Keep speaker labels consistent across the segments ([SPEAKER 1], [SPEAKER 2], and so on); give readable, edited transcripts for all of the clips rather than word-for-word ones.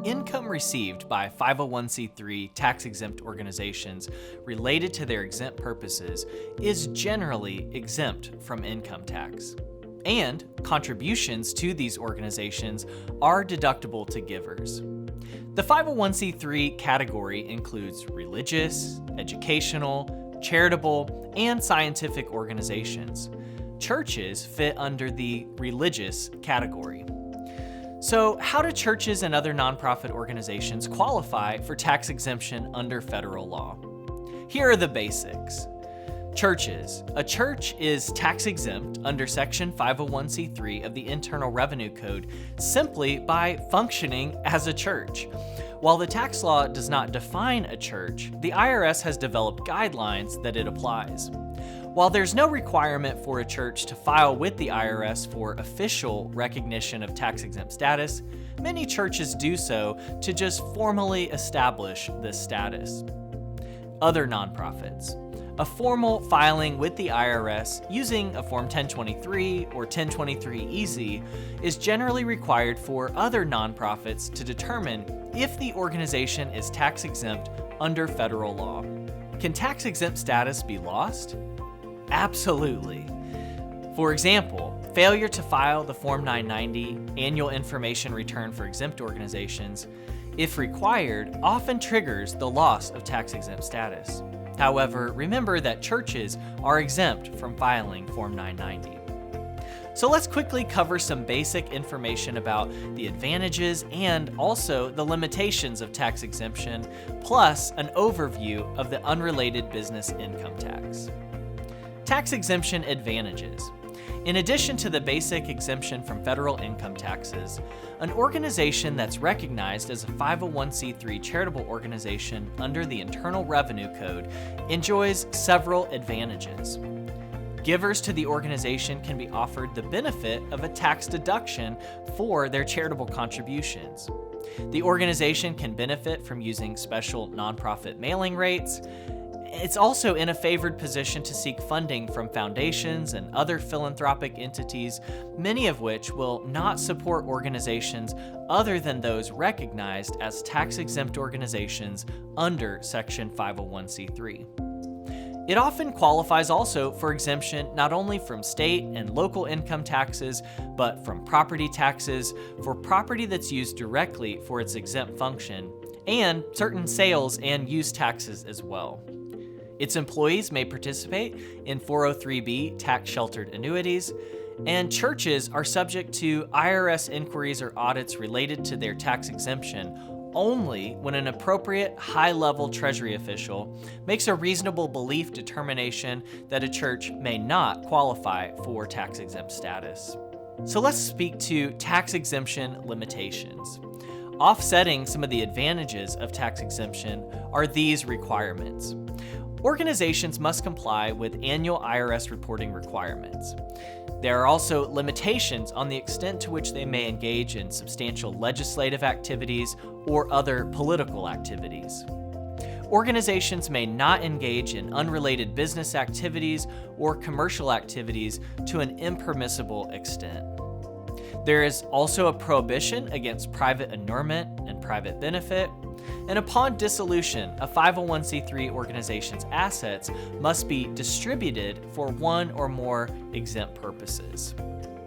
[SPEAKER 1] Income received by 501c3 tax-exempt organizations related to their exempt purposes is generally exempt from income tax. And contributions to these organizations are deductible to givers. The 501c3 category includes religious, educational, charitable, and scientific organizations. Churches fit under the religious category. So, how do churches and other nonprofit organizations qualify for tax exemption under federal law? Here are the basics. Churches. A church is tax exempt under Section 501c3 of the Internal Revenue Code simply by functioning as a church. While the tax law does not define a church, the IRS has developed guidelines that it applies. While there's no requirement for a church to file with the IRS for official recognition of tax-exempt status, many churches do so to just formally establish this status. Other nonprofits. A formal filing with the IRS using a Form 1023 or 1023-EZ is generally required for other nonprofits to determine if the organization is tax-exempt under federal law. Can tax-exempt status be lost? Absolutely. For example, failure to file the Form 990 Annual Information Return for exempt organizations, if required, often triggers the loss of tax-exempt status. However, remember that churches are exempt from filing Form 990. So let's quickly cover some basic information about the advantages and also the limitations of tax exemption, plus an overview of the unrelated business income tax. Tax exemption advantages. In addition to the basic exemption from federal income taxes, an organization that's recognized as a 501c3 charitable organization under the Internal Revenue Code enjoys several advantages. Givers to the organization can be offered the benefit of a tax deduction for their charitable contributions. The organization can benefit from using special nonprofit mailing rates. It's also in a favored position to seek funding from foundations and other philanthropic entities, many of which will not support organizations other than those recognized as tax-exempt organizations under Section 501c3. It often qualifies also for exemption not only from state and local income taxes, but from property taxes for property that's used directly for its exempt function, and certain sales and use taxes as well. Its employees may participate in 403(b) tax-sheltered annuities, and churches are subject to IRS inquiries or audits related to their tax exemption only when an appropriate high-level Treasury official makes a reasonable belief determination that a church may not qualify for tax-exempt status. So let's speak to tax exemption limitations. Offsetting some of the advantages of tax exemption are these requirements. Organizations must comply with annual IRS reporting requirements. There are also limitations on the extent to which they may engage in substantial legislative activities or other political activities. Organizations may not engage in unrelated business activities or commercial activities to an impermissible extent. There is also a prohibition against private annulment and private benefit. And upon dissolution, a 501c3 organization's assets must be distributed for one or more exempt purposes.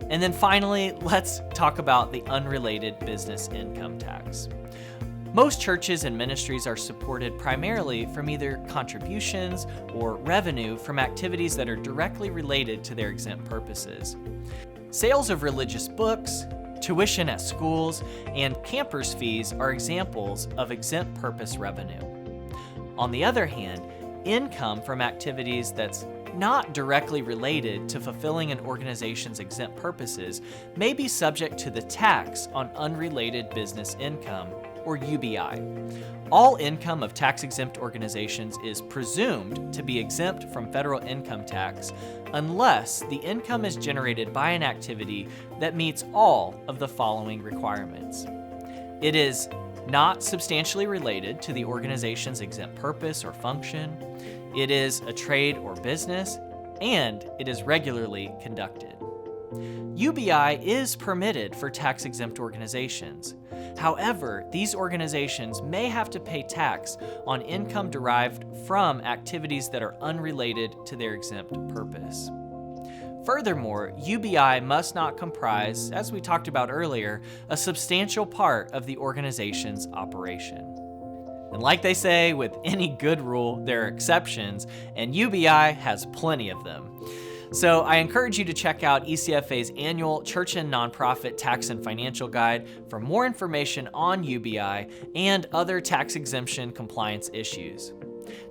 [SPEAKER 1] And then finally, let's talk about the unrelated business income tax. Most churches and ministries are supported primarily from either contributions or revenue from activities that are directly related to their exempt purposes. Sales of religious books, tuition at schools, and campers' fees are examples of exempt purpose revenue. On the other hand, income from activities that's not directly related to fulfilling an organization's exempt purposes may be subject to the tax on unrelated business income, or UBI. All income of tax-exempt organizations is presumed to be exempt from federal income tax unless the income is generated by an activity that meets all of the following requirements. It is not substantially related to the organization's exempt purpose or function. It is a trade or business, and it is regularly conducted. UBI is permitted for tax-exempt organizations. However, these organizations may have to pay tax on income derived from activities that are unrelated to their exempt purpose. Furthermore, UBI must not comprise, as we talked about earlier, a substantial part of the organization's operation. And like they say, with any good rule, there are exceptions, and UBI has plenty of them. So I encourage you to check out ECFA's annual Church and Nonprofit Tax and Financial Guide for more information on UBI and other tax exemption compliance issues.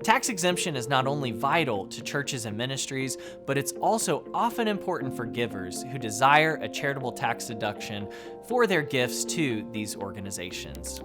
[SPEAKER 1] Tax exemption is not only vital to churches and ministries, but it's also often important for givers who desire a charitable tax deduction for their gifts to these organizations.